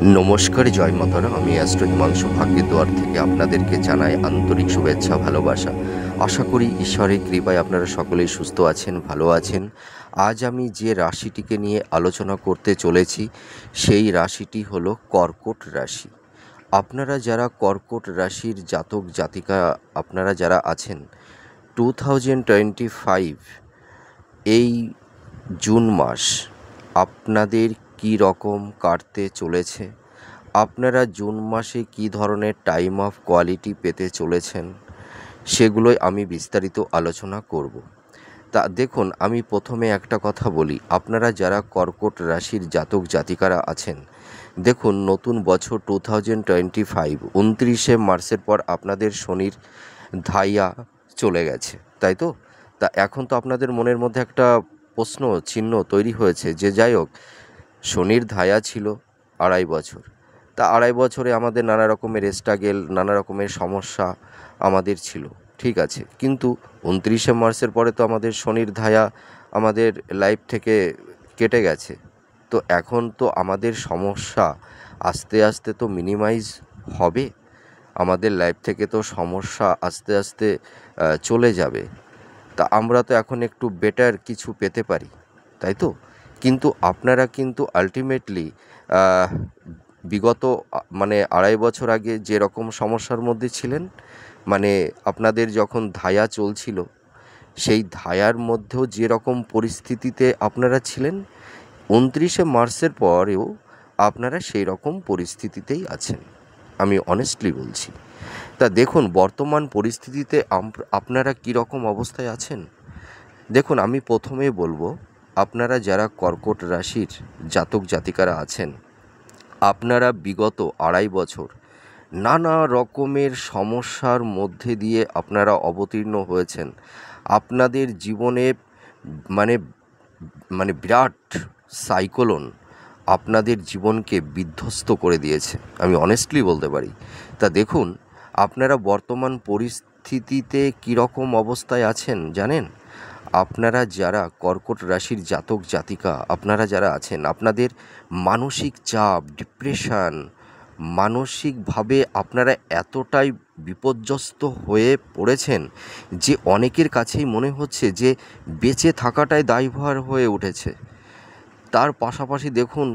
নমস্কার, জয় মাতারা। আমি অ্যাস্ট্রো হিমাংশু ভাগ্যের দুয়ার থেকে আপনাদেরকে জানাই আন্তরিক শুভেচ্ছা, ভালোবাসা। আশা করি ঈশ্বরের কৃপায় আপনারা সকলেই সুস্থ আছেন, ভালো আছেন। আজ আমি যে রাশিটিকে নিয়ে আলোচনা করতে চলেছি সেই রাশিটি হলো কর্কট রাশি। আপনারা যারা কর্কট রাশির জাতক জাতিকা আপনারা যারা আছেন, 2025 এই জুন মাস আপনাদের কী রকম কাটতে চলেছে, আপনারা জুন মাসে কী ধরনের টাইম অফ কোয়ালিটি পেতে চলেছেন, সেগুলোই আমি বিস্তারিত আলোচনা করব। তা দেখুন, আমি প্রথমে একটা কথা বলি, আপনারা যারা কর্কট রাশির জাতক জাতিকারা আছেন, দেখুন নতুন বছর 2025 29শে মার্চের পর আপনাদের শনির ধাইয়া চলে গেছে, তাই তো? তা এখন তো আপনাদের মনের মধ্যে একটা প্রশ্ন চিহ্ন তৈরি হয়েছে যে যাই হোক, শনির ধায়া ছিল 2.5 বছর। তা 2.5 বছরে আমাদের নানা রকমের স্ট্রাগেল, নানা রকমের সমস্যা আমাদের ছিল, ঠিক আছে। কিন্তু 29শে মার্চের পরে তো আমাদের শনির ধায়া আমাদের লাইফ থেকে কেটে গেছে। তো এখন তো আমাদের সমস্যা আস্তে আস্তে তো মিনিমাইজ হবে, আমাদের লাইফ থেকে তো সমস্যা আস্তে আস্তে চলে যাবে। তা আমরা তো এখন একটু বেটার কিছু পেতে পারি, তাই তো? কিন্তু আপনারা কিন্তু আলটিমেটলি বিগত মানে 2.5 বছর আগে যেরকম সমস্যার মধ্যে ছিলেন, মানে আপনাদের যখন ধায়া চলছিল সেই ধায়ার মধ্যেও যেরকম পরিস্থিতিতে আপনারা ছিলেন, 29শে মার্চের পরেও আপনারা সেই রকম পরিস্থিতিতেই আছেন, আমি অনেস্টলি বলছি। তা দেখুন বর্তমান পরিস্থিতিতে আপনারা কীরকম অবস্থায় আছেন। দেখুন, আমি প্রথমে বলবো, আপনারা যারা কর্কট রাশির জাতক জাতিকারা আছেন, আপনারা বিগত 2.5 বছর নানা রকমের সমস্যার মধ্যে দিয়ে আপনারা অবতীর্ণ হয়েছেন। আপনাদের জীবনে মানে মানে বিরাট সাইক্লোন আপনাদের জীবনকে বিধ্বস্ত করে দিয়েছে, আমি অনেস্টলি বলতে পারি। তা দেখুন, আপনারা বর্তমান পরিস্থিতিতে কীরকম অবস্থায় আছেন জানেন? আপনারা যারা কর্কট রাশির জাতক জাতিকা আপনারা যারা আছেন, আপনাদের মানসিক চাপ, ডিপ্রেশন, মানসিকভাবে আপনারা এতটাই বিপর্যস্ত হয়ে পড়েছেন যে অনেকের কাছেই মনে হচ্ছে যে বেঁচে থাকাটাই দায়ভার হয়ে উঠেছে। তার পাশাপাশি দেখুন,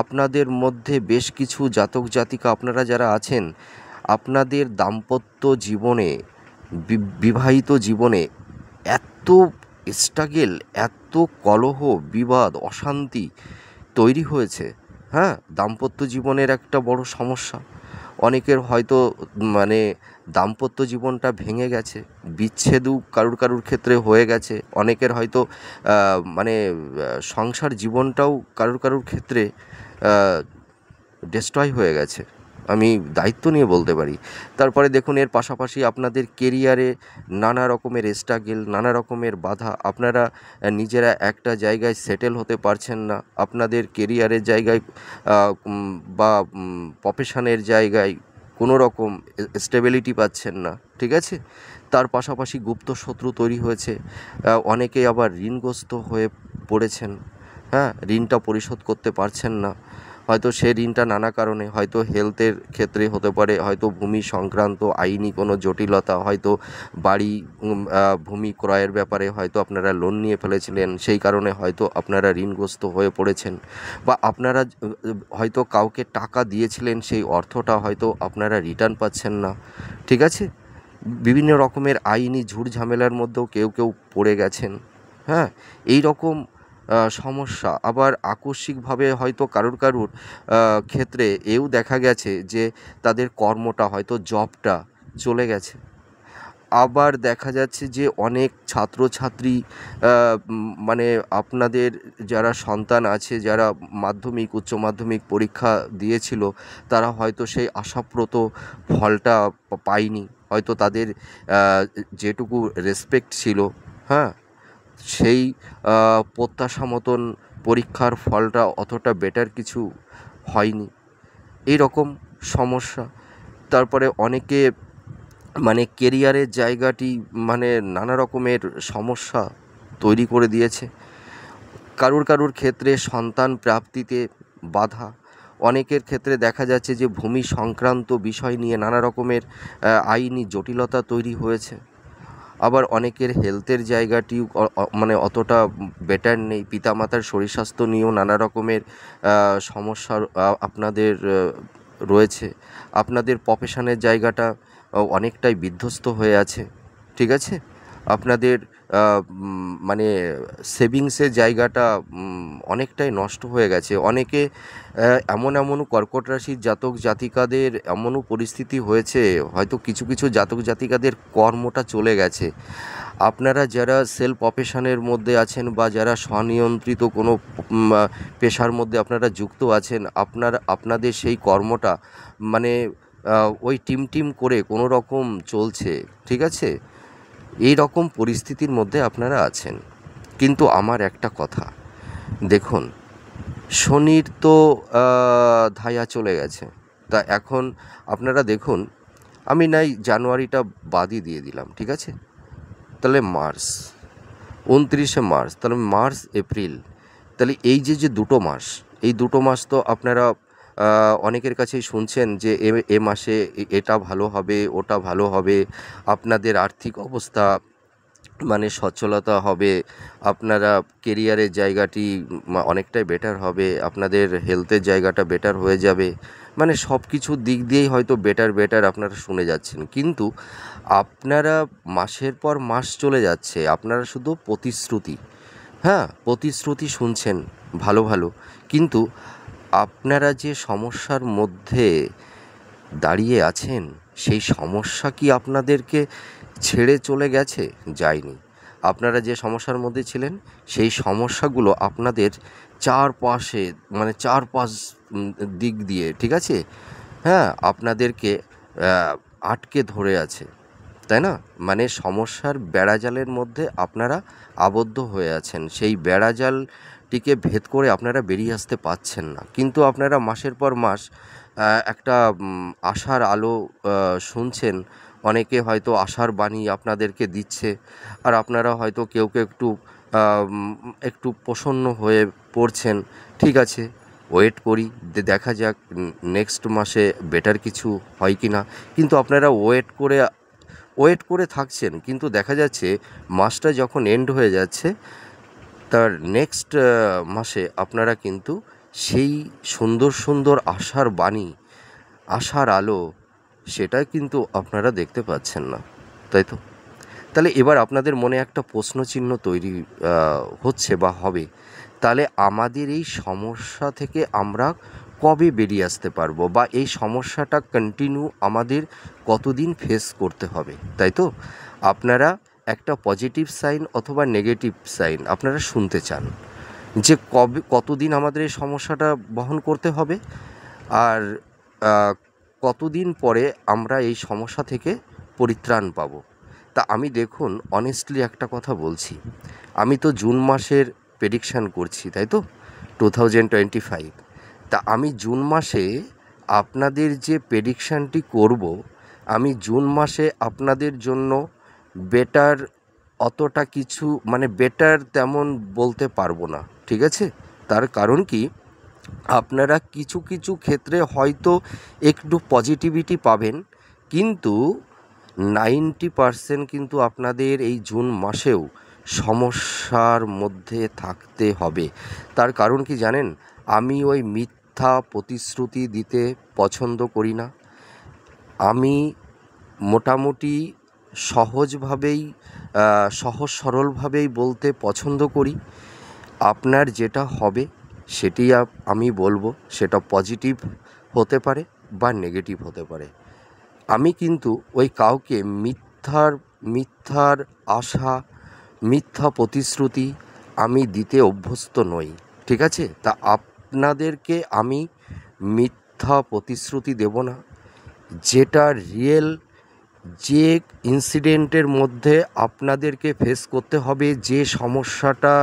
আপনাদের মধ্যে বেশ কিছু জাতক জাতিকা আপনারা যারা আছেন, আপনাদের দাম্পত্য জীবনে, বিবাহিত জীবনে এত স্ট্রাগেল, এত কলহ, বিবাদ, অশান্তি তৈরি হয়েছে। হ্যাঁ, দাম্পত্য জীবনের একটা বড় সমস্যা। অনেকের হয়তো মানে দাম্পত্য জীবনটা ভেঙে গেছে, বিচ্ছেদও কারুর কারুর ক্ষেত্রে হয়ে গেছে। অনেকের হয়তো মানে সংসার জীবনটাও কারুর কারুর ক্ষেত্রে ডেস্ট্রয় হয়ে গেছে, আমি দায়িত্ব নিয়ে বলতে পারি। তারপরে দেখুন, এর পাশাপাশি আপনাদের কেরিয়ারে নানা রকমের স্ট্রাগেল, নানা রকমের বাধা, আপনারা নিজেরা একটা জায়গায় সেটেল হতে পারছেন না, আপনাদের কেরিয়ারের জায়গায় বা প্রফেশনের জায়গায় কোনো রকম স্টেবিলিটি পাচ্ছেন না, ঠিক আছে। তার পাশাপাশি গুপ্ত শত্রু তৈরি হয়েছে, অনেকেই আবার ঋণগ্রস্ত হয়ে পড়েছেন। হ্যাঁ, ঋণটা পরিশোধ করতে পারছেন না, হয়তো সে ঋণটা নানা কারণে, হয়তো হেলথের ক্ষেত্রে হতে পারে, হয়তো ভূমি সংক্রান্ত আইনি কোনো জটিলতা, হয়তো বাড়ি ভূমি ক্রয়ের ব্যাপারে হয়তো আপনারা লোন নিয়ে ফেলেছিলেন, সেই কারণে হয়তো আপনারা ঋণগ্রস্ত হয়ে পড়েছেন। বা আপনারা হয়তো কাউকে টাকা দিয়েছিলেন, সেই অর্থটা হয়তো আপনারা রিটার্ন পাচ্ছেন না, ঠিক আছে। বিভিন্ন রকমের আইনি ঝুট ঝামেলার মধ্যেও কেউ কেউ পড়ে গেছেন। হ্যাঁ, এই রকম সমস্যা। আবার আকস্মিকভাবে হয়তো কারুর কারুর ক্ষেত্রে এও দেখা গেছে যে তাদের কর্মটা, হয়তো জবটা চলে গেছে। আবার দেখা যাচ্ছে যে অনেক ছাত্রছাত্রী মানে আপনাদের যারা সন্তান আছে, যারা মাধ্যমিক, উচ্চ মাধ্যমিক পরীক্ষা দিয়েছিল, তারা হয়তো সেই আশাপ্রত ফলটা পায়নি। হয়তো তাদের যেটুকু রেসপেক্ট ছিল, হ্যাঁ, সেই প্রত্যাশা মতন পরীক্ষার ফলটা অতটা বেটার কিছু হয়নি, এই রকম সমস্যা। তারপরে অনেকে মানে কেরিয়ারের জায়গাটি মানে নানা রকমের সমস্যা তৈরি করে দিয়েছে। কারুর কারুর ক্ষেত্রে সন্তান প্রাপ্তিতে বাধা, অনেকের ক্ষেত্রে দেখা যাচ্ছে যে ভূমি সংক্রান্ত বিষয় নিয়ে নানা রকমের আইনি জটিলতা তৈরি হয়েছে। আবার অনেকের হেলথের জায়গাটিও মানে অতটা বেটার নেই। পিতামাতার শরীর স্বাস্থ্য নিয়েও নানা রকমের সমস্যা আপনাদের রয়েছে। আপনাদের প্রফেশনের জায়গাটা অনেকটাই বিধ্বস্ত হয়ে আছে, ঠিক আছে? আপনাদের মানে সেভিংসের জায়গাটা অনেকটাই নষ্ট হয়ে গেছে। অনেকে এমন এমনও কর্কট রাশির জাতক জাতিকাদের এমনও পরিস্থিতি হয়েছে, হয়তো কিছু কিছু জাতক জাতিকাদের কর্মটা চলে গেছে। আপনারা যারা সেলফ প্রফেশনের মধ্যে আছেন বা যারা স্বনিয়ন্ত্রিত কোনো পেশার মধ্যে আপনারা যুক্ত আছেন, আপনাদের সেই কর্মটা মানে ওই টিম করে কোনো রকম চলছে, ঠিক আছে? এই রকম পরিস্থিতির মধ্যে আপনারা আছেন। কিন্তু আমার একটা কথা, দেখুন, শনির তো ধাইয়া চলে গেছে। তা এখন আপনারা দেখুন, আমি নাই জানুয়ারিটা বাদই দিয়ে দিলাম, ঠিক আছে? তাহলে মার্চ, 29শে মার্চ, তাহলে মার্চ এপ্রিল, তাহলে এই যে দুটো মাস, এই দুটো মাস তো আপনারা অনেকের কাছেই শুনছেন যে এ মাসে এটা ভালো হবে, ওটা ভালো হবে, আপনাদের আর্থিক অবস্থা মানে সচ্ছলতা হবে, আপনারা কেরিয়ারের জায়গাটি অনেকটাই বেটার হবে, আপনাদের হেলথের জায়গাটা বেটার হয়ে যাবে, মানে সব কিছুর দিক দিয়েই হয়তো বেটার আপনারা শুনে যাচ্ছেন। কিন্তু আপনারা মাসের পর মাস চলে যাচ্ছে, আপনারা শুধু প্রতিশ্রুতি, হ্যাঁ, প্রতিশ্রুতি শুনছেন ভালো, কিন্তু আপনারা যে সমস্যার মধ্যে দাঁড়িয়ে আছেন, সেই সমস্যা কি আপনাদেরকে ছেড়ে চলে গেছে? যায়নি। আপনারা যে সমস্যার মধ্যে ছিলেন, সেই সমস্যাগুলো আপনাদের চারপাশে মানে চারপাশ দিক দিয়ে, ঠিক আছে, হ্যাঁ, আপনাদেরকে আটকে ধরে আছে, তাই না? মানে সমস্যার বেড়াজালের মধ্যে আপনারা আবদ্ধ হয়ে আছেন। সেই বেড়াজালটিকে ভেদ করে আপনারা বেরিয়ে আসতে পারছেন না। কিন্তু আপনারা মাসের পর মাস একটা আশার আলো শুনছেন। অনেকে হয়তো আশার বাণী আপনাদেরকে দিচ্ছে, আর আপনারা হয়তো কেউ একটু প্রসন্ন হয়ে পড়ছেন। ঠিক আছে, ওয়েট করি, দেখা যাক নেক্সট মাসে বেটার কিছু হয় কি না। কিন্তু আপনারা ওয়েট করে থাকছেন, কিন্তু দেখা যাচ্ছে মাসটা যখন এন্ড হয়ে যাচ্ছে, তার নেক্সট মাসে আপনারা কিন্তু সেই সুন্দর আশার বাণী, আশার আলো, সেটা কিন্তু আপনারা দেখতে পাচ্ছেন না, তাই তো? তাহলে এবার আপনাদের মনে একটা প্রশ্নচিহ্ন তৈরি হচ্ছে বা হবে, তাহলে আমাদের এই সমস্যা থেকে আমরা কবে বেরিয়ে আসতে পারবো, বা এই সমস্যাটা কন্টিনিউ আমাদের কতদিন ফেস করতে হবে, তাই তো? আপনারা একটা পজিটিভ সাইন অথবা নেগেটিভ সাইন আপনারা শুনতে চান, যে কতদিন আমাদের এই সমস্যাটা বহন করতে হবে, আর কতদিন পরে আমরা এই সমস্যা থেকে পরিত্রাণ পাবো। তা আমি দেখুন, অনেস্টলি একটা কথা বলছি, আমি তো জুন মাসের প্রেডিকশান করছি, তাই তো, 2025। তা আমি জুন মাসে আপনাদের যে প্রেডিকশানটি করব, আমি জুন মাসে আপনাদের জন্য বেটার অতটা কিছু মানে বেটার তেমন বলতে পারবো না, ঠিক আছে? তার কারণ কি, আপনারা কিছু ক্ষেত্রে হয়তো একটু পজিটিভিটি পাবেন, কিন্তু 90% কিন্তু আপনাদের এই জুন মাসেও সমস্যার মধ্যে থাকতে হবে। তার কারণ কি জানেন, আমি ওই মিথ্যা প্রতিশ্রুতি দিতে পছন্দ করি না। আমি মোটামুটি সহজভাবেই সহজ সরলভাবেই বলতে পছন্দ করি। আপনার যেটা হবে সেটি আমি বলবো, সেটা পজিটিভ হতে পারে বা নেগেটিভ হতে পারে। আমি কিন্তু ওই কাউকে মিথ্যার আশা, মিথ্যা প্রতিশ্রুতি আমি দিতে অভ্যস্ত নই, ঠিক আছে? তা আপনাদেরকে আমি মিথ্যা প্রতিশ্রুতি দেব না। যেটা রিয়েল, যে ইনসিডেন্টের মধ্যে আপনাদেরকে ফেস করতে হবে, যে সমস্যাটা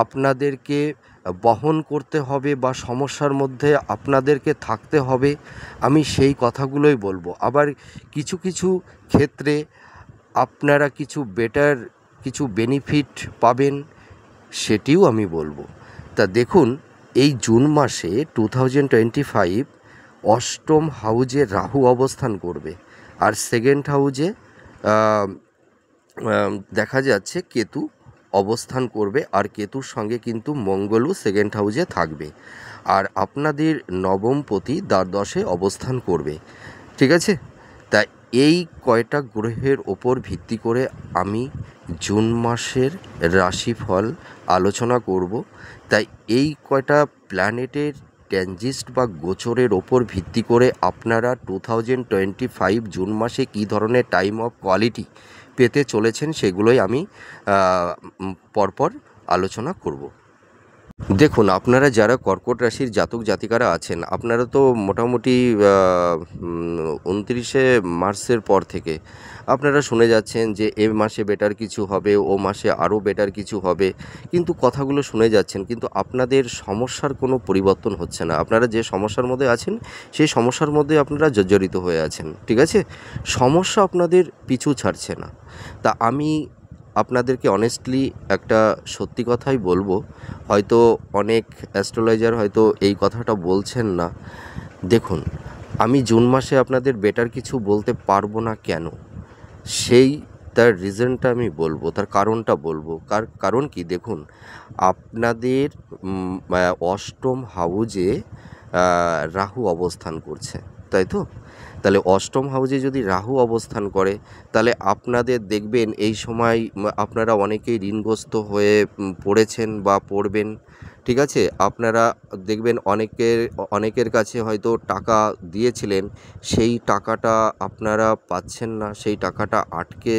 আপনাদেরকে বহন করতে হবে বা সমস্যার মধ্যে আপনাদেরকে থাকতে হবে, আমি সেই কথাগুলোই বলবো। আবার কিছু ক্ষেত্রে আপনারা কিছু বেটার কিছু বেনিফিট পাবেন, সেটিও আমি বলবো। তা দেখুন, এই জুন মাসে 2025 অষ্টম হাউজে রাহু অবস্থান করবে, আর সেকেন্ড হাউজে দেখা যাচ্ছে কেতু অবস্থান করবে, আর কেতুর সঙ্গে কিন্তু মঙ্গলও সেকেন্ড হাউজে থাকবে, আর আপনাদের নবমপতি দ্বাদশে অবস্থান করবে। ঠিক আছে, তা এই কয়টা গ্রহের ওপর ভিত্তি করে আমি জুন মাসের রাশিফল আলোচনা করব। তাই এই কয়টা প্ল্যানেটের ট্রানজিট বা গোচরের ওপর ভিত্তি করে আপনারা 2025 জুন মাসে কী ধরনের টাইম অফ কোয়ালিটি পেতে চলেছেন সেগুলোই আমি পরপর আলোচনা করব। দেখুন, আপনারা যারা কর্কট রাশির জাতক জাতিকারা আছেন, আপনারা তো মোটামুটি 29শে মার্চের পর থেকে আপনারা শুনে যাচ্ছেন যে এ মাসে বেটার কিছু হবে, ও মাসে আরও বেটার কিছু হবে, কিন্তু কথাগুলো শুনে যাচ্ছেন, কিন্তু আপনাদের সমস্যার কোনো পরিবর্তন হচ্ছে না। আপনারা যে সমস্যার মধ্যে আছেন সেই সমস্যার মধ্যে আপনারা জর্জরিত হয়ে আছেন। ঠিক আছে, সমস্যা আপনাদের পিছু ছাড়ছে না। তা আমি আপনাদেরকে অনেস্টলি একটা সত্যি কথাই বলবো, হয়তো অনেক অ্যাস্ট্রোলজার হয়তো এই কথাটা বলছেন না। দেখুন, আমি জুন মাসে আপনাদের বেটার কিছু বলতে পারবো না কেন, তার রিজনটা আমি বলবো, তার কারণটা বলবো। কারণ কি, দেখুন, আপনাদের অষ্টম হাউজে রাহু অবস্থান করছে, তাই তো? তাহলে অষ্টম হাউজে যদি রাহু অবস্থান করে, তাহলে আপনাদের দেখবেন এই সময় আপনারা অনেকেই ঋণগ্রস্ত হয়ে পড়েছেন বা পড়বেন। ঠিক আছে, আপনারা দেখবেন অনেকের কাছে হয়তো টাকা দিয়েছিলেন, সেই টাকাটা আপনারা পাচ্ছেন না, সেই টাকাটা আটকে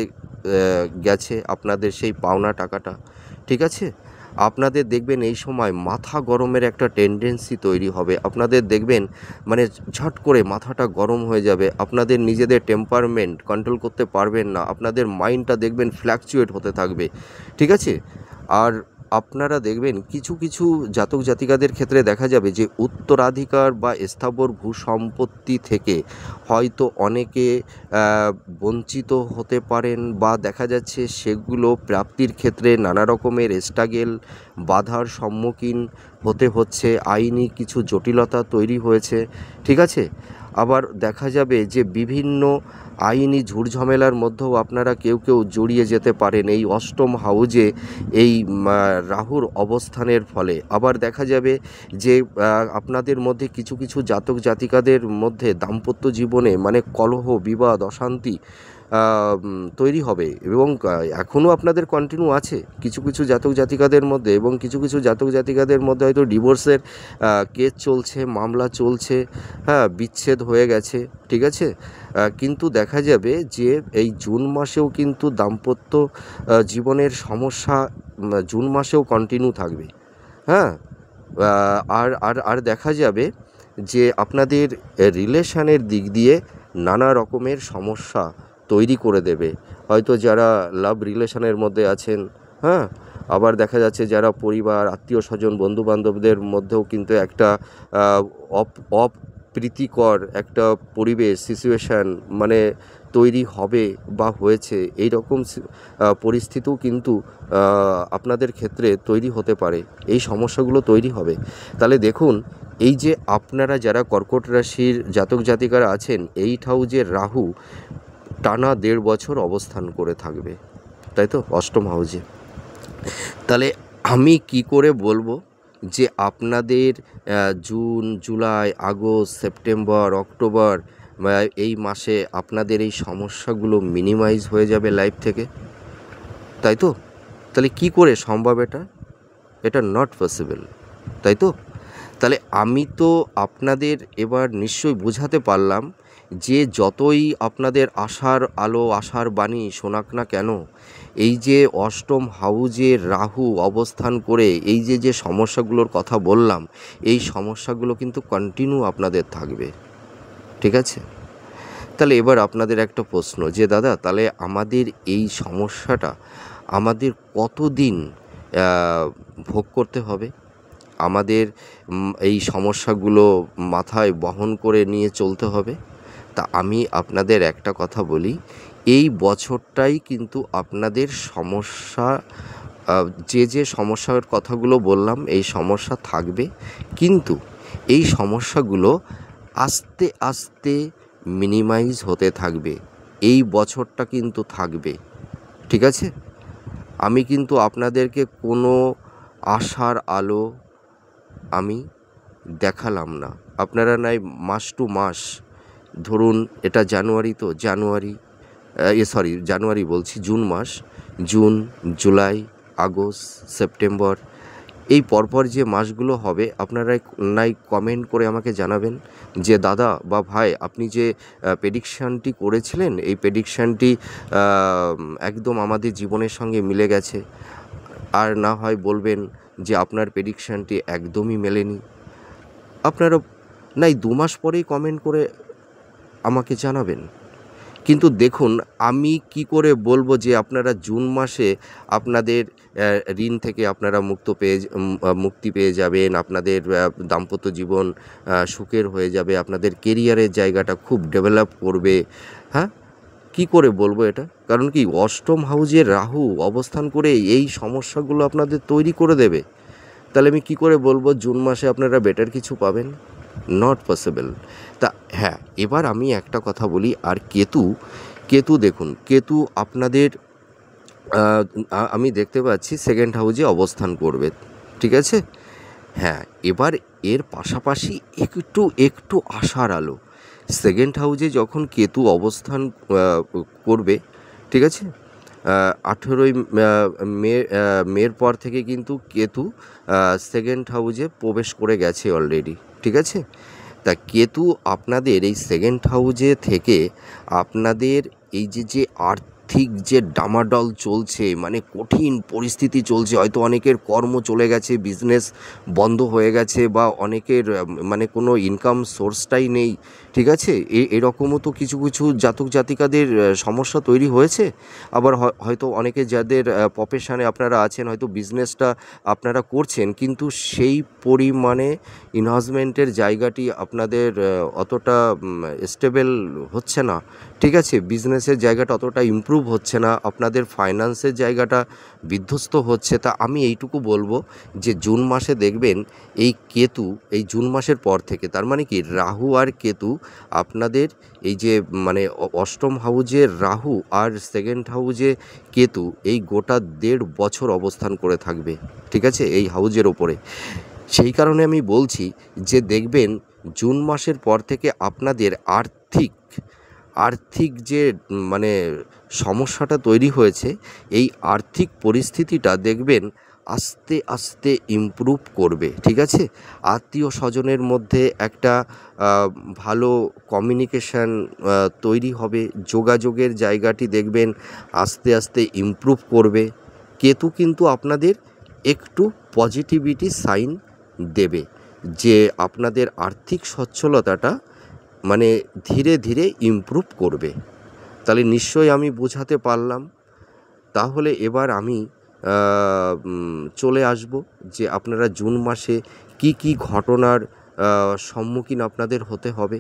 গেছে, আপনাদের সেই পাওনা টাকাটা। ঠিক আছে, আপনাদের দেখবেন এই সময় মাথা গরমের একটা টেন্ডেন্সি তৈরি হবে। আপনাদের দেখবেন মানে ঝট করে মাথাটা গরম হয়ে যাবে, আপনাদের নিজেদের টেম্পারমেন্ট কন্ট্রোল করতে পারবেন না, আপনাদের মাইন্ডটা দেখবেন ফ্ল্যাকচুয়েট হতে থাকবে। ঠিক আছে, আর আপনারা দেখবেন কিছু কিছু জাতক জাতিকাদের ক্ষেত্রে দেখা যাবে যে উত্তরাধিকার বা স্থাবর ভূসম্পত্তি থেকে হয়তো অনেকে বঞ্চিত হতে পারেন, বা দেখা যাচ্ছে সেগুলো প্রাপ্তির ক্ষেত্রে নানা রকমের স্ট্রাগেল, বাধার সম্মুখীন হতে হচ্ছে, আইনি কিছু জটিলতা তৈরি হয়েছে। ঠিক আছে, আবার দেখা যাবে যে বিভিন্ন আইনি ঝুটঝামেলার মধ্যেও আপনারা কেউ কেউ জড়িয়ে যেতে পারেন এই অষ্টম হাউজে এই রাহুর অবস্থানের ফলে। আবার দেখা যাবে যে আপনাদের মধ্যে কিছু কিছু জাতক জাতিকাদের মধ্যে দাম্পত্য জীবনে মানে কলহ, বিবাদ, অশান্তি তৈরি হবে, এবং এখনও আপনাদের কন্টিনিউ আছে কিছু কিছু জাতক জাতিকাদের মধ্যে, এবং কিছু কিছু জাতক জাতিকাদের মধ্যে হয়তো ডিভোর্সের কেস চলছে, মামলা চলছে, হ্যাঁ, বিচ্ছেদ হয়ে গেছে। ঠিক আছে, কিন্তু দেখা যাবে যে এই জুন মাসেও কিন্তু দাম্পত্য জীবনের সমস্যা জুন মাসেও কন্টিনিউ থাকবে। হ্যাঁ, আর আর আর দেখা যাবে যে আপনাদের রিলেশনের দিক দিয়ে নানা রকমের সমস্যা তৈরি করে দেবে। হয়তো যারা লাভ রিলেশনের মধ্যে আছেন, হ্যাঁ, আবার দেখা যাচ্ছে যারা পরিবার, আত্মীয় স্বজন, বন্ধুবান্ধবদের মধ্যেও কিন্তু একটা অপ্রীতিকর একটা পরিবেশ, সিচুয়েশান মানে তৈরি হবে বা হয়েছে, এই রকম পরিস্থিতিও কিন্তু আপনাদের ক্ষেত্রে তৈরি হতে পারে, এই সমস্যাগুলো তৈরি হবে। তাহলে দেখুন, এই যে আপনারা যারা কর্কট রাশির জাতক জাতিকারা আছেন, 8 হাউজের রাহু টানা 1.5 বছর অবস্থান করে থাকবে, তাই তো, অষ্টম হাউজে। তাহলে আমি কি করে বলবো যে আপনাদের June, July, August, September, October এই মাসে আপনাদের এই সমস্যাগুলো মিনিমাইজ হয়ে যাবে লাইফ থেকে, তাই তো? তাহলে কি করে সম্ভব এটা নট পসিবল, তাই তো? তাহলে আমি তো আপনাদের এবার নিশ্চয়ই বোঝাতে পারলাম যে যতই আপনাদের আশার আলো, আশার বাণী শোনাক না কেন, এই যে অষ্টম হাউজে রাহু অবস্থান করে এই যে সমস্যাগুলোর কথা বললাম, এই সমস্যাগুলো কিন্তু কন্টিনিউ আপনাদের থাকবে। ঠিক আছে, তাহলে এবার আপনাদের একটা প্রশ্ন যে দাদা, তাহলে আমাদের এই সমস্যাটা আমাদের কতদিন ভোগ করতে হবে, আমাদের এই সমস্যাগুলো মাথায় বহন করে নিয়ে চলতে হবে? তা আমি আপনাদের একটা কথা বলি, এই বছরটাই কিন্তু আপনাদের সমস্যা যে সমস্যার কথাগুলো বললাম এই সমস্যা থাকবে, কিন্তু এই সমস্যাগুলো আস্তে আস্তে মিনিমাইজ হতে থাকবে। এই বছরটা কিন্তু থাকবে, ঠিক আছে? আমি কিন্তু আপনাদেরকে কোনো আশার আলো আমি দেখালাম না। আপনারা নয় মাস টু মাস, ধরুন এটা জানুয়ারি, তো জানুয়ারি, জানুয়ারি বলছি, জুন মাস, জুন, জুলাই, আগস্ট, সেপ্টেম্বর, এই পরপর যে মাসগুলো হবে আপনারা নাই কমেন্ট করে আমাকে জানাবেন যে দাদা বা ভাই, আপনি যে প্রেডিকশানটি করেছিলেন এই প্রেডিকশানটি একদম আমাদের জীবনের সঙ্গে মিলে গেছে। আর না হয় বলবেন যে আপনার প্রেডিকশানটি একদমই মেলেনি। আপনারা নাই 2 মাস পরেই কমেন্ট করে আমাকে জানাবেন। কিন্তু দেখুন, আমি কি করে বলবো যে আপনারা জুন মাসে আপনাদের ঋণ থেকে আপনারা মুক্তি পেয়ে যাবেন, আপনাদের দাম্পত্য জীবন সুখের হয়ে যাবে, আপনাদের কেরিয়ারের জায়গাটা খুব ডেভেলপ করবে? হ্যাঁ, কি করে বলবো এটা? কারণ কি, অষ্টম হাউজে রাহু অবস্থান করে এই সমস্যাগুলো আপনাদের তৈরি করে দেবে। তাহলে আমি কি করে বলবো জুন মাসে আপনারা বেটার কিছু পাবেন? Not possible. তা হ্যাঁ, এবার আমি একটা কথা বলি। আর কেতু দেখুন, কেতু আপনাদের আমি দেখতে পাচ্ছি সেকেন্ড হাউজে অবস্থান করবে, ঠিক আছে? হ্যাঁ, এবার এর পাশাপাশি একটু আশার আলো। সেকেন্ড হাউজে যখন কেতু অবস্থান করবে, ঠিক আছে, 18ই মের পর থেকে কিন্তু কেতু সেকেন্ড হাউজে প্রবেশ করে গেছে অলরেডি, ঠিক আছে? তা কেতু আপনাদের এই সেকেন্ড হাউজে থেকে আপনাদের এই যে আর্থিক যে ডামাডল চলছে, মানে কঠিন পরিস্থিতি চলছে, হয়তো অনেকের কর্ম চলে গেছে, বিজনেস বন্ধ হয়ে গেছে, বা অনেকের মানে কোনো ইনকাম সোর্সটাই নেই, ঠিক আছে? এরকমও তো কিছু কিছু জাতক জাতিকাদের সমস্যা তৈরি হয়েছে। আবার হয়তো অনেকে যাদের প্রফেশনে আপনারা আছেন, হয়তো বিজনেসটা আপনারা করছেন, কিন্তু সেই পরিমাণে ইনভেস্টমেন্টের জায়গাটি আপনাদের অতটা স্টেবল হচ্ছে না, ঠিক আছে? বিজনেসের জায়গাটা অতটা ইমপ্রুভ হচ্ছে না, আপনাদের ফাইন্যান্সের জায়গাটা বিধ্বস্ত হচ্ছে। তা আমি এইটুকু বলবো যে জুন মাসে দেখবেন এই কেতু, এই জুন মাসের পর থেকে, তার মানে কি, রাহু আর কেতু আপনাদের এই যে মানে অষ্টম হাউজে রাহু আর সেকেন্ড হাউজে কেতু এই গোটা 1.5 বছর অবস্থান করে থাকবে, ঠিক আছে, এই হাউজের ওপরে। সেই কারণে আমি বলছি যে দেখবেন জুন মাসের পর থেকে আপনাদের আর্থিক যে মানে সমস্যাটা তৈরি হয়েছে, এই আর্থিক পরিস্থিতিটা দেখবেন আস্তে আস্তে ইমপ্রুভ করবে, ঠিক আছে? আত্মীয় স্বজনের মধ্যে একটা ভালো কমিউনিকেশান তৈরি হবে, যোগাযোগের জায়গাটি দেখবেন আস্তে আস্তে ইমপ্রুভ করবে। কেতু কিন্তু আপনাদের একটু পজিটিভিটি সাইন দেবে যে আপনাদের আর্থিক সচ্ছলতাটা মানে ধীরে ধীরে ইমপ্রুভ করবে। তাহলে নিশ্চয়ই আমি বোঝাতে পারলাম। তাহলে এবার আমি চলে আসব যে আপনারা জুন মাসে কি ঘটনার সম্মুখীন আপনাদের হতে হবে,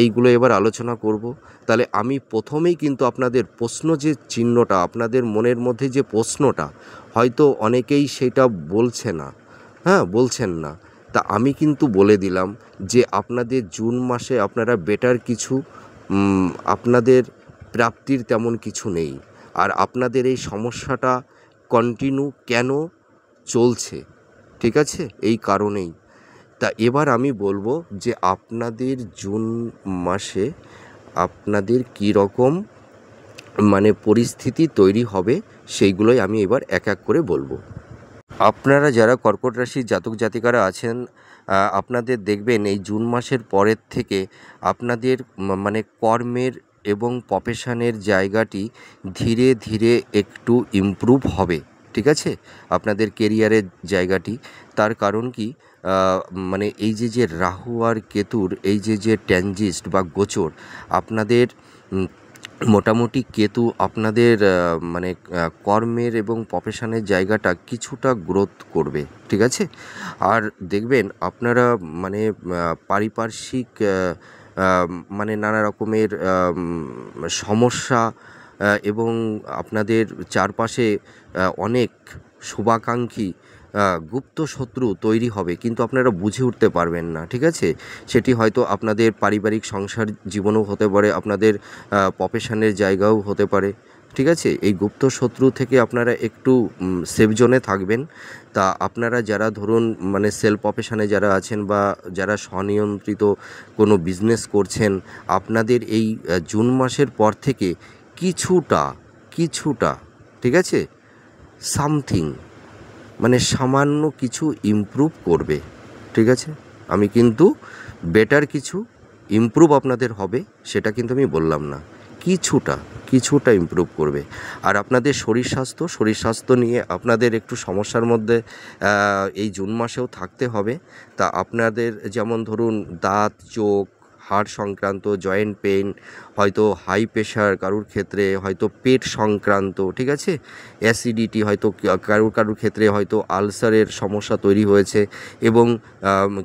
এইগুলো এবার আলোচনা করব। তাহলে আমি প্রথমেই কিন্তু আপনাদের প্রশ্ন যে চিহ্নটা, আপনাদের মনের মধ্যে যে প্রশ্নটা, হয়তো অনেকেই সেটা বলছেন না। তা আমি কিন্তু বলে দিলাম যে আপনাদের জুন মাসে আপনারা বেটার কিছু, আপনাদের প্রাপ্তির তেমন কিছু নেই। আর আপনাদের এই সমস্যাটা কন্টিনিউ কেন চলছে, ঠিক আছে, এই কারণেই। তা এবার আমি বলবো যে আপনাদের জুন মাসে আপনাদের কী রকম মানে পরিস্থিতি তৈরি হবে, সেইগুলোই আমি এবার এক এক করে বলবো। আপনারা যারা কর্কট রাশির জাতক জাতিকারা আছেন, আপনাদের দেখবেন এই জুন মাসের পরের থেকে আপনাদের মানে কর্মের এবং প্রফেশনের জায়গাটি ধীরে ধীরে একটু ইমপ্রুভ হবে, ঠিক আছে? আপনাদের কেরিয়ারের জায়গাটি, তার কারণ কি, মানে এই যে রাহু আর কেতুর এই যে ট্রানজিট বা গোচর, আপনাদের মোটামুটি কেতু আপনাদের মানে কর্মের এবং প্রফেশনের জায়গাটা কিছুটা গ্রোথ করবে, ঠিক আছে? আর দেখবেন আপনারা মানে পারিপার্শ্বিক মানে নানা রকমের সমস্যা এবং আপনাদের চারপাশে অনেক শুভাকাঙ্ক্ষী গুপ্ত শত্রু তৈরি হবে, কিন্তু আপনারা বুঝে উঠতে পারবেন না, ঠিক আছে? সেটি হয়তো আপনাদের পারিবারিক সংসার জীবনও হতে পারে, আপনাদের প্রফেশনের জায়গাও হতে পারে, ঠিক আছে? এই গুপ্ত শত্রু থেকে আপনারা একটু সেফ জোনে থাকবেন। তা আপনারা যারা ধরুন মানে সেলফ প্রফেশনে যারা আছেন বা যারা স্বনিয়ন্ত্রিত কোনো বিজনেস করছেন, আপনাদের এই জুন মাসের পর থেকে কিছুটা কিছুটা ঠিক আছে, সামথিং মানে সামান্য কিছু ইমপ্রুভ করবে, ঠিক আছে? আমি কিন্তু বেটার কিছু ইমপ্রুভ আপনাদের হবে সেটা কিন্তু আমি বললাম না, কিছুটা কিছুটা ইমপ্রুভ করবে। আর আপনাদের শরীর স্বাস্থ্য নিয়ে আপনাদের একটু সমস্যার মধ্যে এই জুন মাসেও থাকতে হবে। তা আপনাদের যেমন ধরুন দাঁত, চোখ, হাড় সংক্রান্ত, জয়েন্ট পেইন, হয়তো হাই প্রেশার কারুর ক্ষেত্রে, হয়তো পেট সংক্রান্ত, ঠিক আছে? অ্যাসিডিটি, হয়তো কারুর ক্ষেত্রে হয়তো আলসারের সমস্যা তৈরি হয়েছে, এবং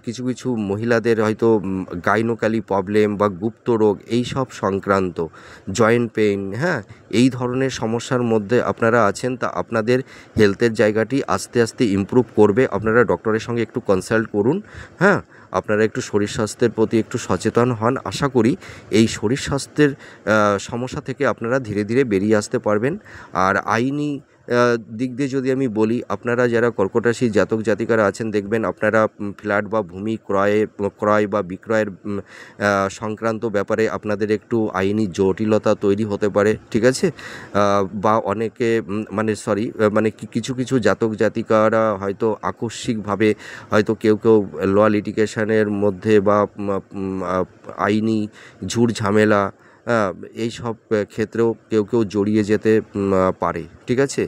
কিছু কিছু মহিলাদের হয়তো গাইনোকালি প্রবলেম বা গুপ্ত রোগ এই সব সংক্রান্ত, জয়েন্ট পেইন, হ্যাঁ, এই ধরনের সমস্যার মধ্যে আপনারা আছেন। তা আপনাদের হেলথের জায়গাটি আস্তে আস্তে ইমপ্রুভ করবে। আপনারা ডক্টরের সঙ্গে একটু কনসাল্ট করুন, হ্যাঁ? আপনারা একটু শরীর স্বাস্থ্যের প্রতি একটু সচেতন হন। আশা করি এই শরীর স্বাস্থ্যের সমস্যা থেকে আপনারা ধীরে ধীরে বেরিয়ে আসতে পারবেন। আর আইনি দিক দিয়ে যদি আমি বলি, আপনারা যারা কর্কট রাশির জাতক জাতিকারা আছেন, দেখবেন আপনারা ফ্ল্যাট বা ভূমি ক্রয় বা বিক্রয়ের সংক্রান্ত ব্যাপারে আপনাদের একটু আইনি জটিলতা তৈরি হতে পারে, ঠিক আছে? বা অনেকে মানে কিছু কিছু জাতক জাতিকারা হয়তো আকস্মিকভাবে হয়তো কেউ ল লিটিগেশনের মধ্যে বা আইনি ঝুট ঝামেলা, এই সব ক্ষেত্রেও কেউ জড়িয়ে যেতে পারে, ঠিক আছে?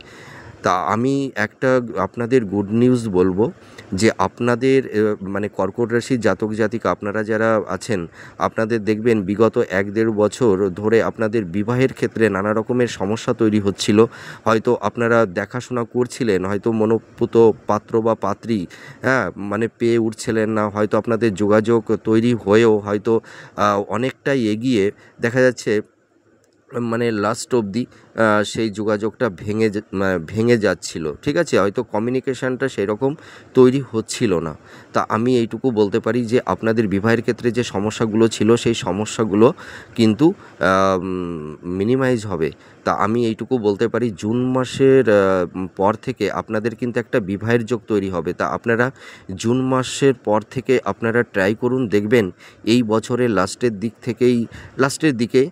তা আমি একটা আপনাদের গুড নিউজ বলবো যে আপনাদের মানে কর্কট রাশির জাতক জাতিকা আপনারা যারা আছেন, আপনাদের দেখবেন বিগত 1-1.5 বছর ধরে আপনাদের বিবাহের ক্ষেত্রে নানা রকমের সমস্যা তৈরি হচ্ছিল। হয়তো আপনারা দেখাশোনা করছিলেন, হয়তো মনোপুত পাত্র বা পাত্রী, হ্যাঁ, মানে পেয়ে উঠছিলেন না, হয়তো আপনাদের যোগাযোগ তৈরি হয়েও হয়তো অনেকটাই এগিয়ে দেখা যাচ্ছে মানে লাস্ট অবধি সেই যোগাযোগটা ভেঙে যাচ্ছিল, ঠিক আছে? হয়তো কমিউনিকেশানটা সেরকম তৈরি হচ্ছিল না। তা আমি এইটুকু বলতে পারি যে আপনাদের বিবাহের ক্ষেত্রে যে সমস্যাগুলো ছিল সেই সমস্যাগুলো কিন্তু মিনিমাইজ হবে। তা আমি এইটুকু বলতে পারি জুন মাসের পর থেকে আপনাদের কিন্তু একটা বিবাহের যোগ তৈরি হবে। তা আপনারা জুন মাসের পর থেকে আপনারা ট্রাই করুন, দেখবেন এই বছরের লাস্টের দিকে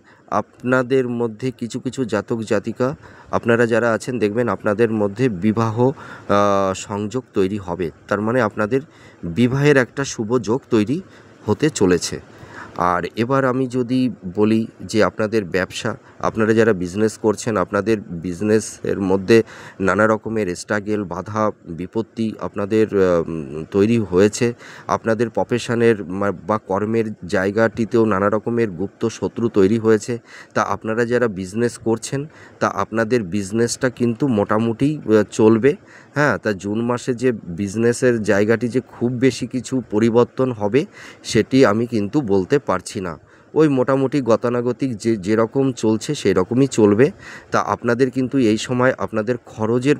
আপনাদের মধ্যে কিছু কিছু জাতক জাতিকা আপনারা যারা আছেন, দেখবেন আপনাদের মধ্যে বিবাহ সংযোগ তৈরি হবে। তার মানে আপনাদের বিবাহের একটা শুভ যোগ তৈরি হতে চলেছে। আর এবার আমি যদি বলি যে আপনাদের ব্যবসা, আপনারা যারা বিজনেস করছেন, আপনাদের বিজনেসের মধ্যে নানা রকমের স্ট্রাগল, বাধা বিপত্তি আপনাদের তৈরি হয়েছে। আপনাদের প্রফেশনের বা কর্মের জায়গাটিতেও নানা রকমের গুপ্ত শত্রু তৈরি হয়েছে। তা আপনারা যারা বিজনেস করছেন, তা আপনাদের বিজনেসটা কিন্তু মোটামুটি চলবে, হ্যাঁ? তা জুন মাসে যে বিজনেসের জায়গাটি যে খুব বেশি কিছু পরিবর্তন হবে সেটি আমি কিন্তু বলতে পারছি না। ওই মোটামুটি গতানুগতিক যেরকম চলছে সেরকমই চলবে। তা আপনাদের কিন্তু এই সময় আপনাদের খরচের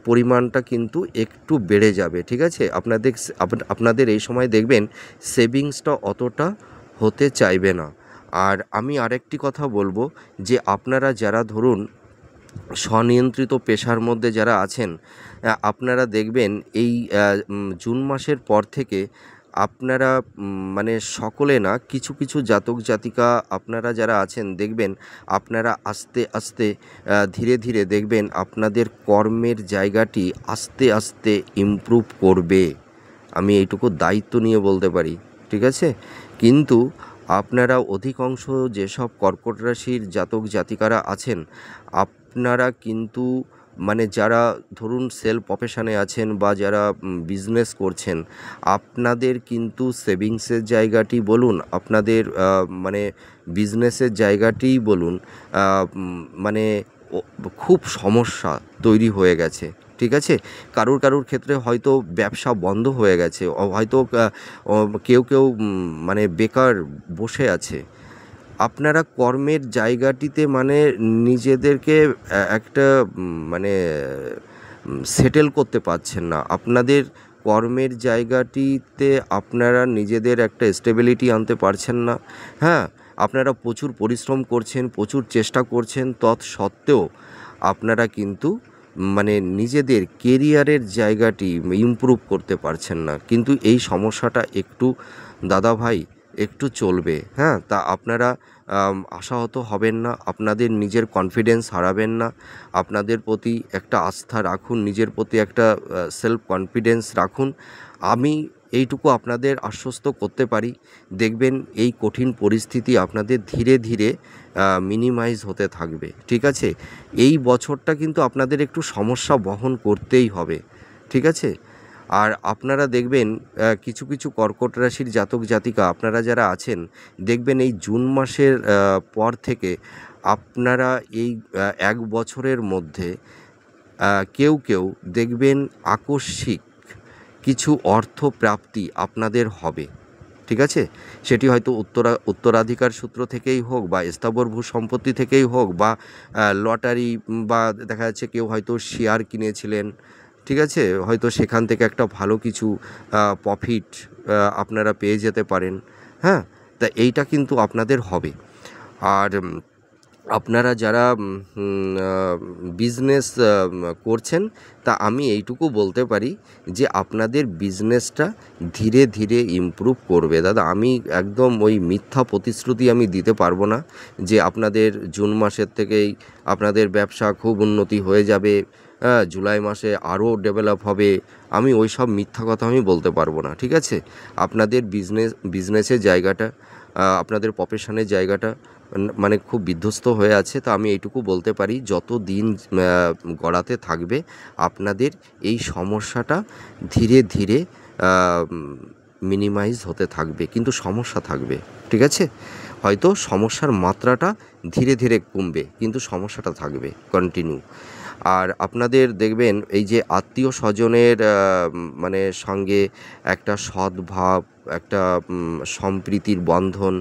পরিমাণটা কিন্তু একটু বেড়ে যাবে, ঠিক আছে? আপনাদের এই সময় দেখবেন সেভিংসটা অতটা হতে চাইবে না। আর আমি আরেকটি কথা বলবো যে আপনারা যারা ধরুন স্বনিয়ন্ত্রিত পেশার মধ্যে যারা আছেন, আপনারা দেখবেন এই জুন মাসের পর থেকে আপনারা মানে সকলে না, কিছু কিছু জাতক জাতিকা আপনারা যারা আছেন, দেখবেন আপনারা আস্তে আস্তে ধীরে ধীরে দেখবেন আপনাদের কর্মের জায়গাটি আস্তে আস্তে ইমপ্রুভ করবে। আমি এইটুকু দায়িত্ব নিয়ে বলতে পারি, ঠিক আছে? কিন্তু আপনারা অধিকাংশ যেসব কর্কট রাশির জাতক জাতিকারা আছেন, আপনারা কিন্তু মানে যারা ধরুন সেলফ প্রফেশনে আছেন বা যারা বিজনেস করছেন, আপনাদের কিন্তু সেভিংসের জায়গাটি বলুন, আপনাদের মানে বিজনেসের জায়গাটিই বলুন, মানে খুব সমস্যা তৈরি হয়ে গেছে, ঠিক আছে? কারুর ক্ষেত্রে হয়তো ব্যবসা বন্ধ হয়ে গেছে, হয়তো কেউ মানে বেকার বসে আছে। আপনারা কর্মের জায়গাটিতে মানে নিজেদেরকে একটা মানে সেটেল করতে পারছেন না। আপনাদের কর্মের জায়গাটিতে আপনারা নিজেদের একটা স্টেবিলিটি আনতে পারছেন না। হ্যাঁ, আপনারা প্রচুর পরিশ্রম করছেন, প্রচুর চেষ্টা করছেন, তৎসত্ত্বেও আপনারা কিন্তু মানে নিজেদের কেরিয়ারের জায়গাটি ইমপ্রুভ করতে পারছেন না। কিন্তু এই সমস্যাটা একটু দাদাভাই একটু চলবে। হ্যাঁ, তা আপনারা আশাহত হবেন না, আপনাদের নিজের কনফিডেন্স হারাবেন না। আপনাদের প্রতি একটা আস্থা রাখুন, নিজের প্রতি একটা সেলফ কনফিডেন্স রাখুন। আমি এইটুকু আপনাদের আশ্বস্ত করতে পারি, দেখবেন এই কঠিন পরিস্থিতি আপনাদের ধীরে ধীরে মিনিমাইজ হতে থাকবে। ঠিক আছে? এই বছরটা কিন্তু আপনাদের একটু সমস্যা বহন করতেই হবে। ঠিক আছে? আর আপনারা দেখবেন কিছু কিছু কর্কট রাশির জাতক জাতিকা আপনারা যারা আছেন, দেখবেন এই জুন মাসের পর থেকে আপনারা এই ১ বছরের মধ্যে কেউ কেউ দেখবেন আকস্মিক কিছু অর্থ প্রাপ্তি আপনাদের হবে। ঠিক আছে? সেটি হয়তো উত্তরাধিকার সূত্র থেকেই হোক, বা স্থাবর ভূ সম্পত্তি থেকেই হোক, বা লটারি, বা দেখা যাচ্ছে কেউ হয়তো শেয়ার কিনেছিলেন। ঠিক আছে? হয়তো সেখান থেকে একটা ভালো কিছু প্রফিট আপনারা পেয়ে যেতে পারেন। হ্যাঁ? তা এইটা কিন্তু আপনাদের হবে। আর আপনারা যারা বিজনেস করছেন, তা আমি এইটুকু বলতে পারি যে আপনাদের বিজনেসটা ধীরে ধীরে ইমপ্রুভ করবে। দাদা, আমি একদম ওই মিথ্যা প্রতিশ্রুতি আমি দিতে পারবো না যে আপনাদের জুন মাসের থেকেই আপনাদের ব্যবসা খুব উন্নতি হয়ে যাবে, জুলাই মাসে আরও ডেভেলপ হবে। আমি ওই সব মিথ্যা কথা আমি বলতে পারবো না। ঠিক আছে? আপনাদের বিজনেসের জায়গাটা, আপনাদের প্রফেশনের জায়গাটা মানে খুব বিধ্বস্ত হয়ে আছে। তো আমি এইটুকু বলতে পারি, যত দিন গড়াতে থাকবে আপনাদের এই সমস্যাটা ধীরে ধীরে মিনিমাইজ হতে থাকবে, কিন্তু সমস্যা থাকবে। ঠিক আছে? হয়তো সমস্যার মাত্রাটা ধীরে ধীরে কমবে, কিন্তু সমস্যাটা থাকবে কন্টিনিউ। আর আপনাদের দেখবেন এই যে আত্মীয় স্বজনের মানে সঙ্গে একটা সদ্ভাব, একটা সম্প্রীতির বন্ধন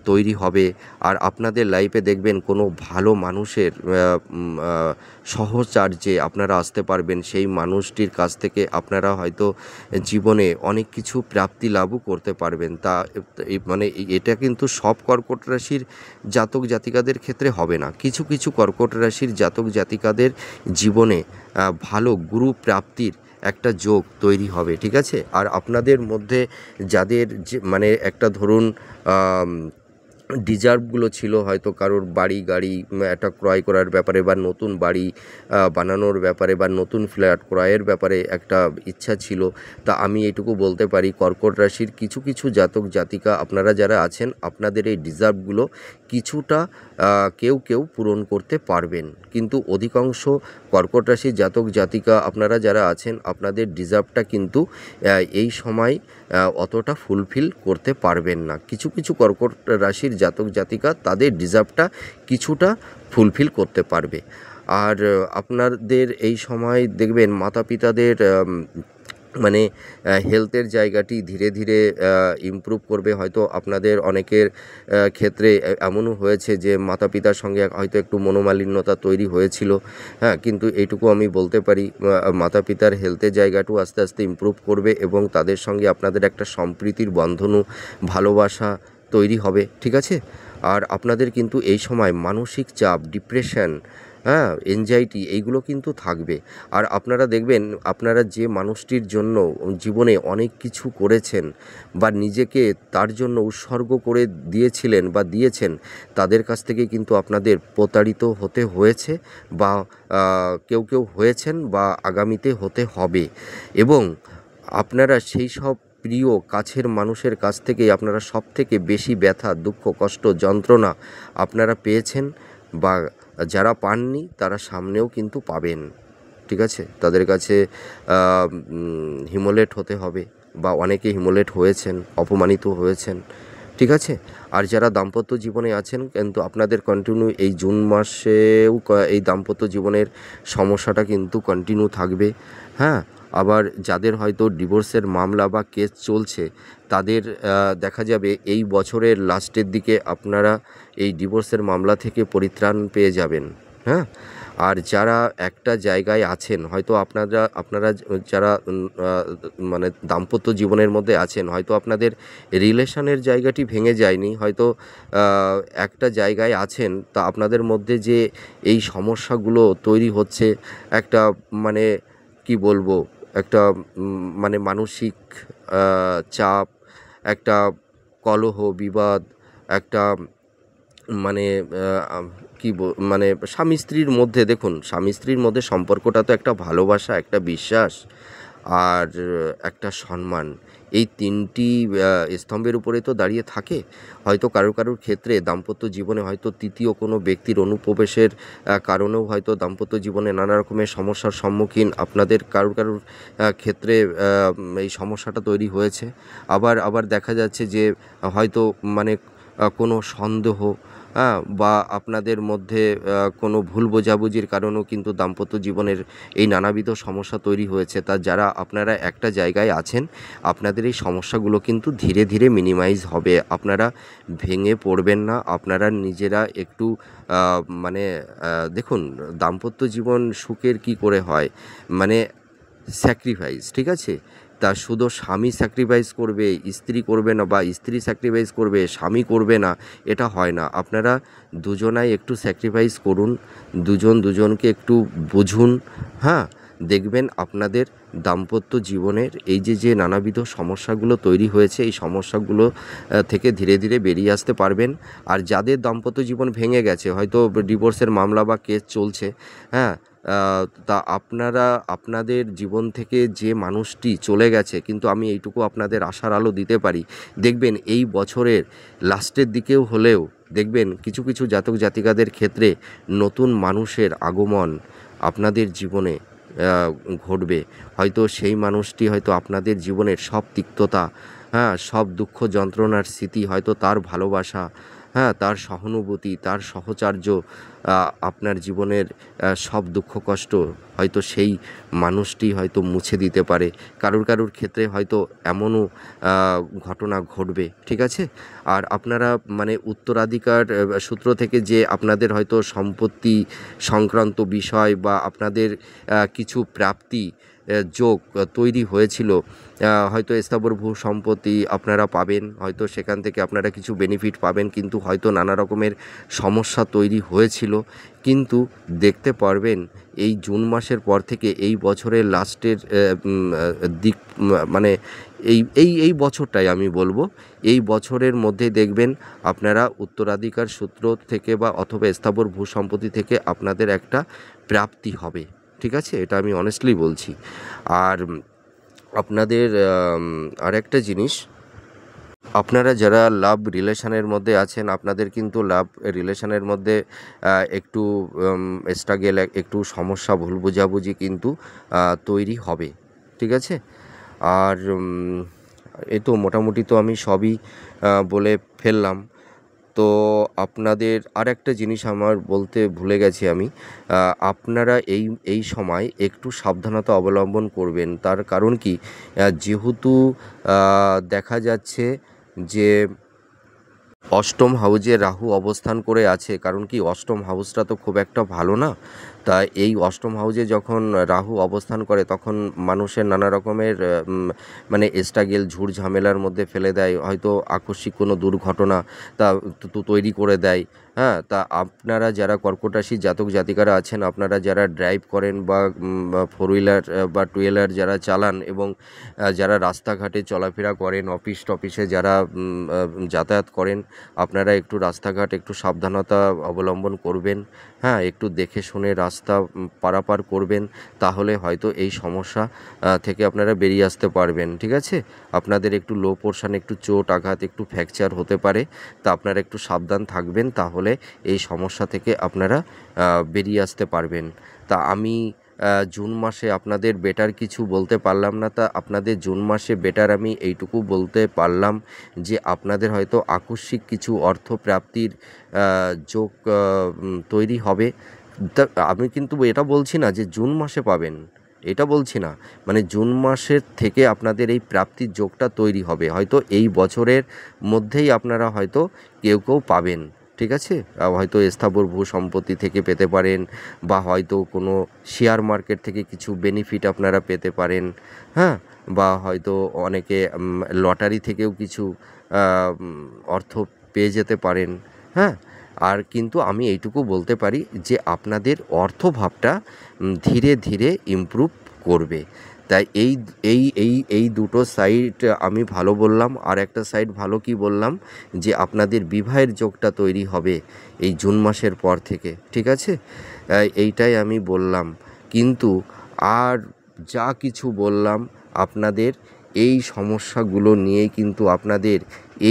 তৈরি হবে। আর আপনাদের লাইফে দেখবেন কোনো ভালো মানুষের সহচর্যে আপনারা আসতে পারবেন। সেই মানুষটির কাছ থেকে আপনারা হয়তো জীবনে অনেক কিছু প্রাপ্তি লাভও করতে পারবেন। তা মানে এটা কিন্তু সব কর্কট রাশির জাতক জাতিকাদের ক্ষেত্রে হবে না। কিছু কিছু কর্কট রাশির জাতক জাতিকাদের জীবনে ভালো গুরু প্রাপ্তির একটা যোগ তৈরি হবে। ঠিক আছে? আর আপনাদের মধ্যে যাদের যে মানে একটা ধরুন ডিজার্ভগুলো ছিল, হয়তো কারোর বাড়ি গাড়ি একটা ক্রয় করার ব্যাপারে, বা নতুন বাড়ি বানানোর ব্যাপারে, বা নতুন ফ্ল্যাট ক্রয়ের ব্যাপারে একটা ইচ্ছা ছিল, তা আমি এইটুকু বলতে পারি কর্কট রাশির কিছু কিছু জাতক জাতিকা আপনারা যারা আছেন, আপনাদের এই ডিজার্ভগুলো কিছুটা কেউ কেউ পূরণ করতে পারবেন। কিন্তু অধিকাংশ কর্কট রাশির জাতক জাতিকা আপনারা যারা আছেন, আপনাদের ডিজার্ভটা কিন্তু এই সময় অতটা ফুলফিল করতে পারবেন না। কিছু কিছু কর্কট রাশির জাতক জাতিকা তাদের ডিজার্ভটা কিছুটা ফুলফিল করতে পারবে। আর আপনাদের এই সময় দেখবেন মাতা পিতাদের মানে হেলথের জায়গাটি ধীরে ধীরে ইমপ্রুভ করবে। হয়তো আপনাদের অনেকের ক্ষেত্রে এমনও হয়েছে যে মাতা পিতার সঙ্গে হয়তো একটু মনোমালিন্যতা তৈরি হয়েছিল। হ্যাঁ, কিন্তু এইটুকু আমি বলতে পারি মাতা পিতার হেলথের জায়গাটাও আস্তে আস্তে ইমপ্রুভ করবে, এবং তাদের সঙ্গে আপনাদের একটা সম্প্রীতির বন্ধনও, ভালোবাসা তৈরি হবে। ঠিক আছে? আর আপনাদের কিন্তু এই সময় মানসিক চাপ, ডিপ্রেশন, হ্যাঁ, এনজাইটি, এইগুলো কিন্তু থাকবে। আর আপনারা দেখবেন আপনারা যে মানুষটির জন্য জীবনে অনেক কিছু করেছেন, বা নিজেকে তার জন্য উৎসর্গ করে দিয়েছিলেন বা দিয়েছেন, তাদের কাছ থেকে কিন্তু আপনাদের প্রতারিত হতে হয়েছে, বা কেউ কেউ হয়েছেন, বা আগামীতে হতে হবে। এবং আপনারা সেই সব প্রিয় কাছের মানুষের কাছ থেকেই আপনারা সবথেকে বেশি ব্যথা, দুঃখ, কষ্ট, যন্ত্রণা আপনারা পেয়েছেন, বা যারা পাননি তারা সামনেও কিন্তু পাবেন। ঠিক আছে? তাদের কাছে হিমোলেট হতে হবে, বা অনেকে হিমোলেট হয়েছেন, অপমানিত হয়েছেন। ঠিক আছে? আর যারা দাম্পত্য জীবনে আছেন, কিন্তু আপনাদের কন্টিনিউ এই জুন মাসেও এই দাম্পত্য জীবনের সমস্যাটা কিন্তু কন্টিনিউ থাকবে। হ্যাঁ? আবার যাদের হয়তো ডিভোর্সের মামলা বা কেস চলছে তাদের দেখা যাবে এই বছরের লাস্টের দিকে আপনারা এই ডিভোর্সের মামলা থেকে পরিত্রাণ পেয়ে যাবেন। হ্যাঁ, আর যারা একটা জায়গায় আছেন হয়তো আপনারা যারা মানে দাম্পত্য জীবনের মধ্যে আছেন, হয়তো আপনাদের রিলেশনের জায়গাটি ভেঙে যায়নি, হয়তো একটা জায়গায় আছেন, তা আপনাদের মধ্যে যে এই সমস্যাগুলো তৈরি হচ্ছে, একটা মানে কি বলবো, একটা মানে মানসিক চাপ, একটা কলহ বিবাদ, একটা মানে মানে স্বামী স্ত্রীর মধ্যে, দেখুন স্বামী স্ত্রীর মধ্যে সম্পর্কটা তো একটা ভালোবাসা, একটা বিশ্বাস আর একটা সম্মান, এই তিনটি স্তম্ভের উপরে তো দাঁড়িয়ে থাকে। হয়তো কারোর ক্ষেত্রে দাম্পত্য জীবনে হয়তো তৃতীয় কোনো ব্যক্তির অনুপ্রবেশের কারণেও হয়তো দাম্পত্য জীবনে নানা রকমের সমস্যার সম্মুখীন আপনাদের কারোর ক্ষেত্রে এই সমস্যাটা তৈরি হয়েছে। আবার দেখা যাচ্ছে যে হয়তো মানে কোনো সন্দেহ, হ্যাঁ, বা আপনাদের মধ্যে কোনো ভুল বোঝাবুঝির কারণেও কিন্তু দাম্পত্য জীবনের এই নানাবিধ সমস্যা তৈরি হয়েছে। তা যারা আপনারা একটা জায়গায় আছেন, আপনাদের এই সমস্যাগুলো কিন্তু ধীরে ধীরে মিনিমাইজ হবে। আপনারা ভেঙে পড়বেন না। আপনারা নিজেরা একটু মানে দেখুন, দাম্পত্য জীবন সুখের কী করে হয়, মানে স্যাক্রিফাইস, ঠিক আছে? তা শুধু স্বামী স্যাক্রিফাইস করবে, স্ত্রী করবে না, বা স্ত্রী স্যাক্রিফাইস করবে, স্বামী করবে না, এটা হয় না। আপনারা দুজনাই একটু স্যাক্রিফাইস করুন, দুজনকে একটু বুঝুন, হ্যাঁ? দেখবেন আপনাদের দাম্পত্য জীবনের এই যে নানাবিধ সমস্যাগুলো তৈরি হয়েছে, এই সমস্যাগুলো থেকে ধীরে ধীরে বেরিয়ে আসতে পারবেন। আর যাদের দাম্পত্য জীবন ভেঙে গেছে, হয়তো ডিভোর্সের মামলা বা কেস চলছে, হ্যাঁ, তা আপনারা আপনাদের জীবন থেকে যে মানুষটি চলে গেছে, কিন্তু আমি এইটুকু আপনাদের আশার আলো দিতে পারি, দেখবেন এই বছরের লাস্টের দিকেও হলেও দেখবেন কিছু জাতক জাতিকাদের ক্ষেত্রে নতুন মানুষের আগমন আপনাদের জীবনে ঘটবে। হয়তো সেই মানুষটি হয়তো আপনাদের জীবনের সব তিক্ততা, হ্যাঁ, সব দুঃখ যন্ত্রণার স্মৃতি, হয়তো তার ভালোবাসা, হ্যাঁ, তার সহানুভূতি, তার সহচর্য, আপনার জীবনের সব দুঃখ কষ্ট হয়তো সেই মানুষটি হয়তো মুছে দিতে পারে। কারোর ক্ষেত্রে হয়তো এমনও ঘটনা ঘটবে, ঠিক আছে? আর আপনারা মানে উত্তরাধিকার সূত্র থেকে যে আপনাদের হয়তো সম্পত্তি সংক্রান্ত বিষয় বা আপনাদের কিছু প্রাপ্তি যোগ তৈরি হয়েছিল, হয়তো স্থাবর ভূ সম্পত্তি আপনারা পাবেন, হয়তো সেখান থেকে আপনারা কিছু বেনিফিট পাবেন, কিন্তু হয়তো নানা রকমের সমস্যা তৈরি হয়েছিল। কিন্তু দেখতে পারবেন এই জুন মাসের পর থেকে এই বছরের লাস্টের দিক, মানে এই বছরটাই আমি বলবো, এই বছরের মধ্যে দেখবেন আপনারা উত্তরাধিকার সূত্র থেকে বা অথবা স্থাবর ভূ সম্পত্তি থেকে আপনাদের একটা প্রাপ্তি হবে, ঠিক আছে? এটা আমি অনেস্টলি বলছি। আর আপনাদের আরেকটা জিনিস, আপনারা যারা লাভ রিলেশনের মধ্যে আছেন, আপনাদের কিন্তু লাভ রিলেশনের মধ্যে একটু স্ট্রাগেল, একটু সমস্যা, ভুল বোঝাবুঝি কিন্তু তৈরি হবে, ঠিক আছে? আর এই তো মোটামুটি তো আমি সবই বলে ফেললাম। তো আপনাদের আরেকটা জিনিস আমার বলতে ভুলে গেছি আমি, আপনারা এই সময় একটু সাবধানতা অবলম্বন করবেন। তার কারণ কি, যেহেতু দেখা যাচ্ছে যে অষ্টম হাউজে রাহু অবস্থান করে আছে, কারণ কি অষ্টম হাউসটা তো খুব একটা ভালো না। তা এই অষ্টম হাউজে যখন রাহু অবস্থান করে তখন মানুষের নানা রকমের মানে স্ট্রাগেল, ঝুট ঝামেলার মধ্যে ফেলে দেয়, হয়তো আকস্মিক কোনো দুর্ঘটনা তা তৈরি করে দেয়। হ্যাঁ, তা আপনারা যারা কর্কট রাশির জাতক জাতিকারা আছেন, আপনারা যারা ড্রাইভ করেন বা ফোর হুইলার বা টু হুইলার যারা চালান, এবং যারা রাস্তাঘাটে চলাফেরা করেন, অফিস টফিসে যারা যাতায়াত করেন, আপনারা একটু রাস্তাঘাট একটু সাবধানতা অবলম্বন করবেন, হ্যাঁ, একটু দেখে শুনে রাস্তা পারাপার করবেন, তাহলে হয়তো এই সমস্যা থেকে আপনারা বেরিয়ে আসতে পারবেন, ঠিক আছে? আপনাদের একটু লো পোর্শন, একটু চোট আঘাত, একটু ফ্র্যাকচার হতে পারে, তা আপনারা একটু সাবধান থাকবেন, তাহলে এই সমস্যা থেকে আপনারা বেরিয়ে আসতে পারবেন। তা আমি জুন মাসে আপনাদের বেটার কিছু বলতে পারলাম না, তা আপনাদের জুন মাসে বেটার আমি এইটুকু বলতে পারলাম যে আপনাদের হয়তো আকস্মিক কিছু অর্থপ্রাপ্তির যোগ তৈরি হবে। তা আমি কিন্তু এটা বলছি না যে জুন মাসে পাবেন, এটা বলছি না, মানে জুন মাসের থেকে আপনাদের এই প্রাপ্তির যোগটা তৈরি হবে, হয়তো এই বছরের মধ্যেই আপনারা হয়তো কেউ কেউ পাবেন, ঠিক আছে? হয়তো স্থাবর ভূ সম্পত্তি থেকে পেতে পারেন, বা হয়তো কোনো শেয়ার মার্কেট থেকে কিছু বেনিফিট আপনারা পেতে পারেন, হ্যাঁ, বা হয়তো অনেকে লটারি থেকেও কিছু অর্থ পেয়ে যেতে পারেন, হ্যাঁ। আর কিন্তু আমি এইটুকু বলতে পারি যে আপনাদের অর্থভাবটা ধীরে ধীরে ইমপ্রুভ করবে। তাই এই দুটো সাইড আমি ভালো বললাম। আর একটা সাইড ভালো কি বললাম, যে আপনাদের বিবাহের যোগটা তৈরি হবে এই জুন মাসের পর থেকে, ঠিক আছে? এইটাই আমি বললাম। কিন্তু আর যা কিছু বললাম, আপনাদের এই সমস্যাগুলো নিয়েই কিন্তু আপনাদের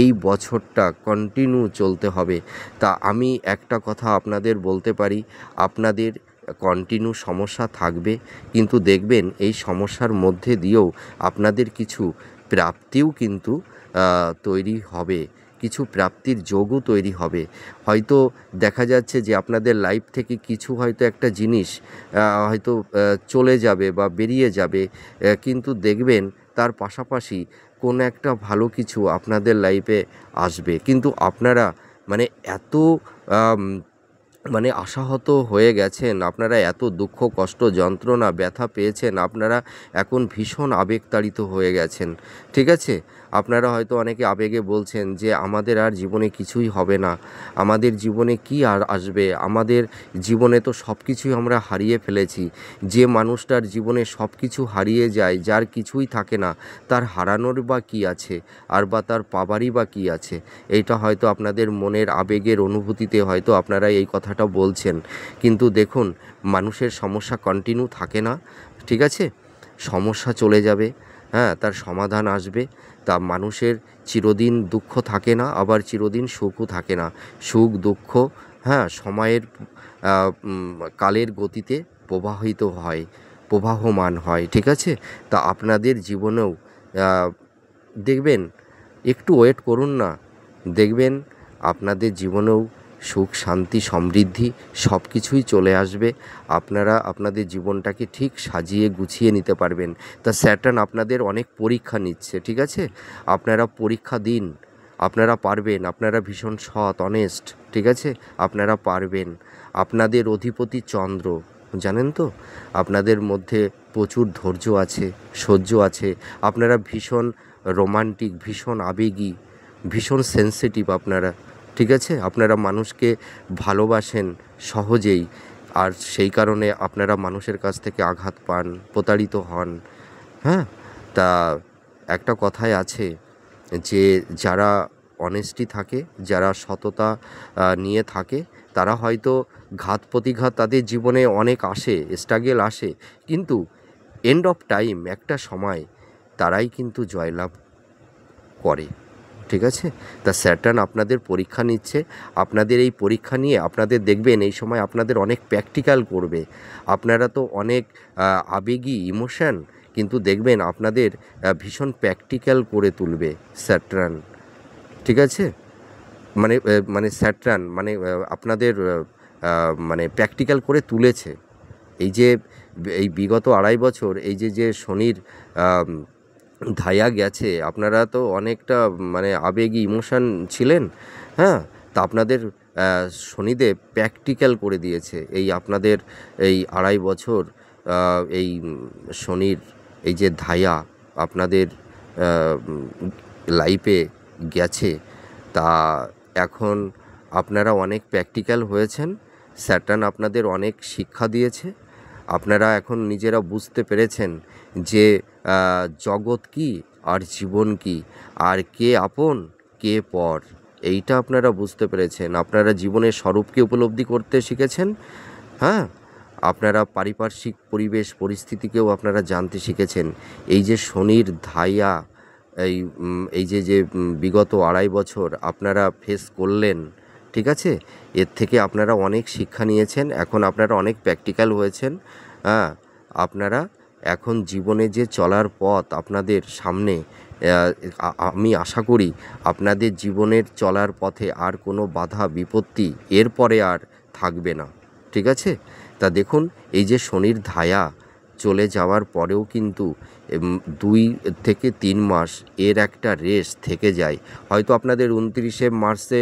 এই বছরটা কন্টিনিউ চলতে হবে। তা আমি একটা কথা আপনাদের বলতে পারি, আপনাদের কন্টিনিউ সমস্যা থাকবে, কিন্তু দেখবেন এই সমস্যার মধ্যে দিয়েও আপনাদের কিছু প্রাপ্তিও কিন্তু তৈরি হবে, কিছু প্রাপ্তির যোগও তৈরি হবে। হয়তো দেখা যাচ্ছে যে আপনাদের লাইফ থেকে কিছু হয়তো একটা জিনিস হয়তো চলে যাবে বা বেরিয়ে যাবে, কিন্তু দেখবেন তার পাশাপাশি কোনো একটা ভালো কিছু আপনাদের লাইফে আসবে। কিন্তু আপনারা মানে এত মানে আশাহত হয়ে গেছেন, আপনারা এত দুঃখ কষ্ট যন্ত্রণা ব্যথা পেয়েছেন, আপনারা এখন ভীষণ আবেগতাড়িত হয়ে গেছেন, ঠিক আছে? আপনারা হয়তো অনেকে আবেগে বলছেন যে আমাদের আর জীবনে কিছুই হবে না, আমাদের জীবনে কি আর আসবে, আমাদের জীবনে তো সব কিছুই আমরা হারিয়ে ফেলেছি। যে মানুষটার জীবনে সব কিছু হারিয়ে যায়, যার কিছুই থাকে না, তার হারানোর বা কী আছে, আর বা তার পাবারই বা কী আছে? এইটা হয়তো আপনাদের মনের আবেগের অনুভূতিতে হয়তো আপনারা এই কথাটা বলছেন। কিন্তু দেখুন, মানুষের সমস্যা কন্টিনিউ থাকে না, ঠিক আছে? সমস্যা চলে যাবে, হ্যাঁ, তার সমাধান আসবে। তা মানুষের চিরদিন দুঃখ থাকে না, আবার চিরদিন সুখও থাকে না। সুখ দুঃখ, হ্যাঁ, সময়ের কালের গতিতে প্রবাহিত হয়, প্রবাহমান হয়, ঠিক আছে? তা আপনাদের জীবনেও দেখবেন, একটু ওয়েট করুন না, দেখবেন আপনাদের জীবনেও সুখ শান্তি সমৃদ্ধি সব কিছুই চলে আসবে। আপনারা আপনাদের জীবনটাকে ঠিক সাজিয়ে গুছিয়ে নিতে পারবেন। তা স্যাটার্ন আপনাদের অনেক পরীক্ষা নিচ্ছে, ঠিক আছে? আপনারা পরীক্ষা দিন, আপনারা পারবেন, আপনারা ভীষণ সৎ অনেস্ট, ঠিক আছে? আপনারা পারবেন। আপনাদের অধিপতি চন্দ্র, জানেন তো? আপনাদের মধ্যে প্রচুর ধৈর্য আছে, সহ্য আছে, আপনারা ভীষণ রোমান্টিক, ভীষণ আবেগী, ভীষণ সেনসিটিভ আপনারা, ঠিক আছে? আপনারা মানুষকে ভালোবাসেন সহজেই, আর সেই কারণে আপনারা মানুষের কাছ থেকে আঘাত পান, প্রতারিত হন, হ্যাঁ। তা একটা কথাই আছে যে যারা অনেস্টি থাকে, যারা সততা নিয়ে থাকে, তারা হয়তো ঘাত প্রতিঘাত তাদের জীবনে অনেক আসে, স্ট্রাগল আসে, কিন্তু এন্ড অফ টাইম একটা সময় তারাই কিন্তু জয়লাভ করে, ঠিক আছে? তা স্যাটার্ন আপনাদের পরীক্ষা নিচ্ছে। আপনাদের এই পরীক্ষা নিয়ে আপনাদের দেখবেন এই সময় আপনাদের অনেক প্র্যাকটিক্যাল করবে। আপনারা তো অনেক আবেগী ইমোশন, কিন্তু দেখবেন আপনাদের ভীষণ প্র্যাকটিক্যাল করে তুলবে স্যাটার্ন, ঠিক আছে? মানে স্যাটার্ন মানে আপনাদের মানে প্র্যাকটিক্যাল করে তুলেছে। এই যে এই বিগত 2.5 বছর এই যে শনির ধাইয়া গেছে, আপনারা তো অনেকটা মানে আবেগী ইমোশান ছিলেন, হ্যাঁ। তা আপনাদের শনিদেব প্র্যাকটিক্যাল করে দিয়েছে এই আপনাদের এই 2.5 বছর এই শনির এই যে ধাইয়া আপনাদের লাইফে গেছে। তা এখন আপনারা অনেক প্র্যাকটিক্যাল হয়েছেন, স্যাটার্ন আপনাদের অনেক শিক্ষা দিয়েছে। আপনারা এখন নিজেরা বুঝতে পেরেছেন যে জগৎ কী আর জীবন কী, আর কে আপন কে পর, এইটা আপনারা বুঝতে পেরেছেন। আপনারা জীবনের স্বরূপকে উপলব্ধি করতে শিখেছেন, হ্যাঁ। আপনারা পারিপার্শ্বিক পরিবেশ পরিস্থিতিকেও আপনারা জানতে শিখেছেন। এই যে শনির ধাইয়া এই যে বিগত 2.5 বছর আপনারা ফেস করলেন, ঠিক আছে? এর থেকে আপনারা অনেক শিক্ষা নিয়েছেন, এখন আপনারা অনেক প্র্যাকটিক্যাল হয়েছেন, হ্যাঁ। আপনারা এখন জীবনে যে চলার পথ আপনাদের সামনে, আমি আশা করি আপনাদের জীবনের চলার পথে আর কোনো বাধা বিপত্তি এরপরে আর থাকবে না, ঠিক আছে? তা দেখুন, এই যে শনির ধায়া চলে যাওয়ার পরেও কিন্তু 2 থেকে 3 মাস এর একটা রেস্ট থেকে যায়। হয়তো আপনাদের 29শে মার্চে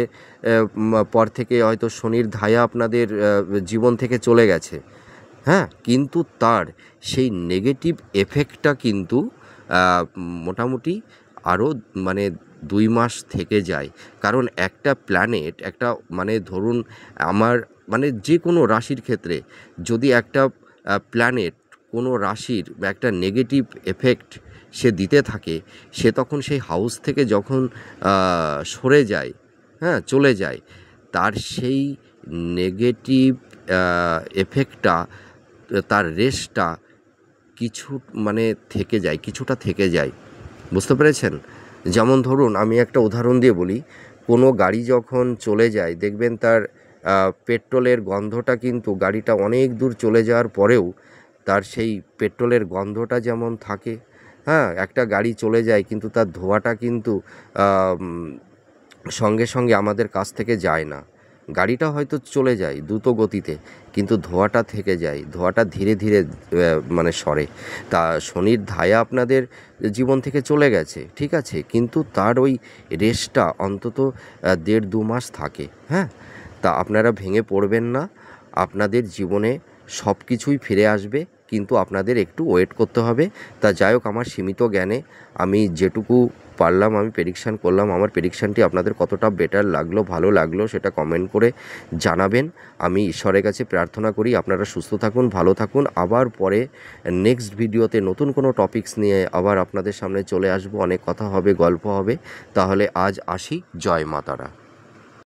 পর থেকে হয়তো শনির ধায়া আপনাদের জীবন থেকে চলে গেছে, হ্যাঁ, কিন্তু তার সেই নেগেটিভ এফেক্টটা কিন্তু মোটামুটি আরও মানে 2 মাস থেকে যায়। কারণ একটা প্ল্যানেট একটা মানে ধরুন আমার মানে যে কোনো রাশির ক্ষেত্রে যদি একটা প্ল্যানেট কোনো রাশির একটা নেগেটিভ এফেক্ট সে দিতে থাকে, সে তখন সেই হাউস থেকে যখন সরে যায়, হ্যাঁ, চলে যায়, তার সেই নেগেটিভ এফেক্টটা, তার রেশটা কিছু মানে থেকে যায়, কিছুটা থেকে যায়। বুঝতে পেরেছেন? যেমন ধরুন আমি একটা উদাহরণ দিয়ে বলি, কোনো গাড়ি যখন চলে যায় দেখবেন তার পেট্রোলের গন্ধটা কিন্তু গাড়িটা অনেক দূর চলে যাওয়ার পরেও তার সেই পেট্রোলের গন্ধটা যেমন থাকে, হ্যাঁ, একটা গাড়ি চলে যায় কিন্তু তার ধোঁয়াটা কিন্তু সঙ্গে সঙ্গে আমাদের কাছ থেকে যায় না। গাড়িটা হয়তো চলে যায় দ্রুত গতিতে, কিন্তু ধোঁয়াটা থেকে যায়, ধোঁয়াটা ধীরে ধীরে মানে সরে। তা শনির ধায়া আপনাদের জীবন থেকে চলে গেছে, ঠিক আছে, কিন্তু তার ওই রেশটা অন্তত 1.5-2 মাস থাকে, হ্যাঁ। তা আপনারা ভেঙে পড়বেন না, আপনাদের জীবনে সব কিছুই ফিরে আসবে, কিন্তু আপনাদের একটু ওয়েট করতে হবে। তা যাই হোক, আমার সীমিত জ্ঞানে আমি যেটুকু পারলাম আমি প্রেডিকশান করলাম। আমার প্রেডিকশানটি আপনাদের কতটা বেটার লাগলো, ভালো লাগলো সেটা কমেন্ট করে জানাবেন। আমি ঈশ্বরের কাছে প্রার্থনা করি আপনারা সুস্থ থাকুন, ভালো থাকুন। আবার পরে নেক্সট ভিডিওতে নতুন কোনো টপিকস নিয়ে আবার আপনাদের সামনে চলে আসবো। অনেক কথা হবে, গল্প হবে। তাহলে আজ আসি। জয় মা তারা।